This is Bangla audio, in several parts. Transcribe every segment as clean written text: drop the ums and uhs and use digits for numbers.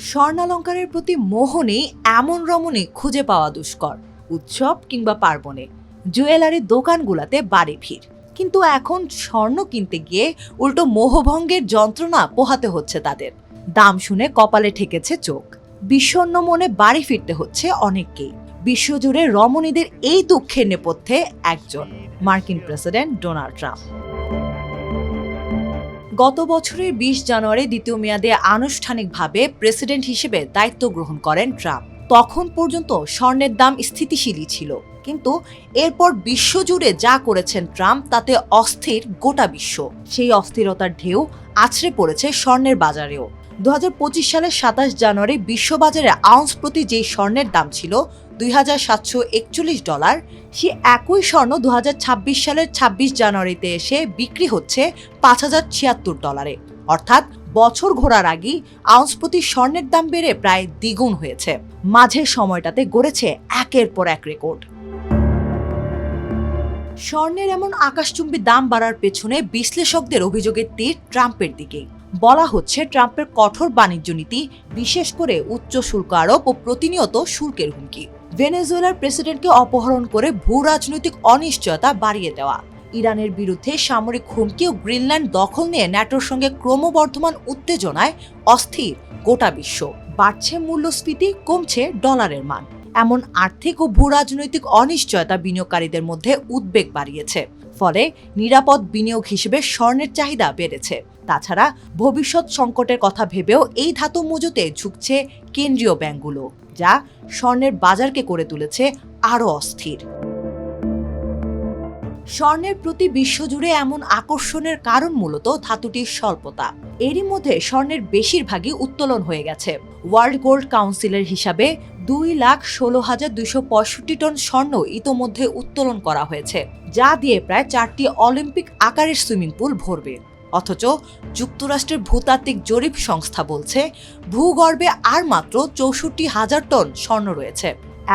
স্বর্ণালঙ্কারের প্রতি মোহনে এমন রমণী খুঁজে পাওয়া দুষ্কর। উৎসব কিংবা পার্বণে জুয়েলারি দোকানগুলোতে বাড়ি ভিড়, কিন্তু এখন স্বর্ণ কিনতে গিয়ে উল্টো মোহভঙ্গের যন্ত্রণা পোহাতে হচ্ছে তাদের। দাম শুনে কপালে ঠেকেছে চোখ, বিষণ্ণ মনে বাড়ি ফিরতে হচ্ছে অনেককেই। বিশ্বজুড়ে রমণীদের এই দুঃখের নেপথ্যে একজন, মার্কিন প্রেসিডেন্ট ডোনাল্ড ট্রাম্প। গত বছরের ২০ জানুয়ারি দ্বিতীয় মেয়াদে আনুষ্ঠানিকভাবে প্রেসিডেন্ট হিসেবে দায়িত্ব গ্রহণ করেন ট্রাম্প। তখন পর্যন্ত স্বর্ণের দাম স্থিতিশীলই ছিল, কিন্তু এরপর বিশ্বজুড়ে যা করেছেন ট্রাম্প তাতে অস্থির গোটা বিশ্ব। সেই অস্থিরতার ঢেউ আছড়ে পড়েছে স্বর্ণের বাজারেও। ২০২৫ সালের ২৭ জানুয়ারি বিশ্ববাজারে আউন্স প্রতি যেই স্বর্ণের দাম ছিল $২,৭৪১, সে একই স্বর্ণ ২০২৬ সালের ২৬ জানুয়ারিতে এসে বিক্রি হচ্ছে $৫,০৭৬। অর্থাৎ বছর ঘোরার আগেই আউন্স প্রতি স্বর্ণের দাম বেড়ে প্রায় দ্বিগুণ হয়েছে। মাঝের সময়টাতে গড়েছে একের পর এক রেকর্ড। স্বর্ণের এমন আকাশচুম্বী দাম বাড়ার পেছনে বিশ্লেষকদের অভিযোগের তীর ট্রাম্পের দিকেই। বলা হচ্ছে ট্রাম্পের কঠোর বাণিজ্য নীতি, বিশেষ করে উচ্চ শুল্ক আরোপ ও প্রতিনিয়ত শুল্কের হুমকি, ভেনেজুয়েলার প্রেসিডেন্টকে অপহরণ করে ভূ রাজনৈতিক অনিশ্চয়তা বাড়িয়ে দেওয়া, ইরানের বিরুদ্ধে সামরিক হুমকি ও গ্রিনল্যান্ড দখল নিয়ে ন্যাটোর সঙ্গে ক্রমবর্ধমান উত্তেজনায় অস্থির গোটা বিশ্ব। বাড়ছে মূল্যস্ফীতি, কমছে ডলারের মান। এমন আর্থিক ও ভূ রাজনৈতিক অনিশ্চয়তা বিনিয়োগকারীদের মধ্যে উদ্বেগ বাড়িয়েছে। ফলে নিরাপদ বিনিয়োগ হিসেবে স্বর্ণের চাহিদা বেড়েছে। তাছাড়া ভবিষ্যৎ সংকটের কথা ভেবেও এই ধাতু মজুতে ঝুঁকছে কেন্দ্রীয় ব্যাংকগুলো, যা স্বর্ণের বাজারকে করে তুলেছে আরও অস্থির। স্বর্ণের প্রতি বিশ্বজুড়ে এমন আকর্ষণের কারণ মূলত ধাতুটির স্বল্পতা। এরই মধ্যে স্বর্ণের বেশিরভাগই উত্তোলন হয়ে গেছে। ওয়ার্ল্ড গোল্ড কাউন্সিলের হিসাবে ২,১৬,২৬৫ টন স্বর্ণ ইতোমধ্যে উত্তোলন করা হয়েছে, যা দিয়ে প্রায় ৪টি অলিম্পিক আকারের সুইমিং পুল ভরবে। অথচ যুক্তরাষ্ট্রের ভূতাত্ত্বিক জরিপ সংস্থা বলছে ভূগর্ভে আর মাত্র ৬৪,০০০ টন স্বর্ণ রয়েছে।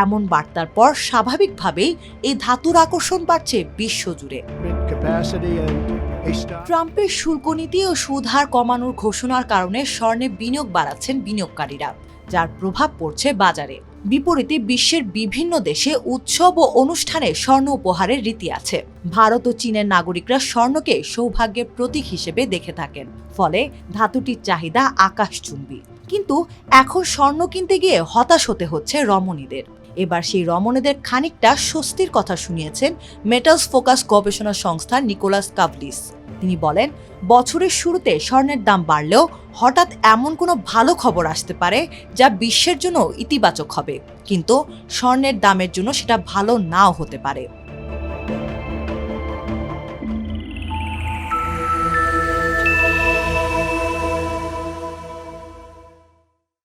এমন বার্তার পর স্বাভাবিকভাবেই এই ধাতুর আকর্ষণ বাড়ছে বিশ্বজুড়ে। ট্রাম্পের শুল্ক নীতি ও সুদ হার কমানোর ঘোষণার কারণে স্বর্ণে বিনিয়োগ বাড়াচ্ছেন বিনিয়োগকারীরা, যার প্রভাব পড়ছে বাজারে। বিপরীতে বিশ্বের বিভিন্ন দেশে উৎসব ও অনুষ্ঠানে স্বর্ণ উপহারের রীতি আছে। ভারত ও চীনের নাগরিকরা স্বর্ণকে সৌভাগ্যের প্রতীক হিসেবে দেখে থাকেন, ফলে ধাতুটির চাহিদা আকাশচুম্বী। কিন্তু এখন স্বর্ণ কিনতে গিয়ে হতাশ হতে হচ্ছে রমণীদের। এবার সেই রমণীদের খানিকটা স্বস্তির কথা শুনিয়েছেন মেটালস ফোকাস গবেষণা সংস্থা নিকোলাস কাভলিস। তিনি বলেন, বছরের শুরুতে স্বর্ণের দাম বাড়লেও হঠাৎ এমন কোনো ভালো খবর আসতে পারে যা বিশ্বের জন্য ইতিবাচক হবে, কিন্তু স্বর্ণের দামের জন্য সেটা ভালো নাও হতে পারে।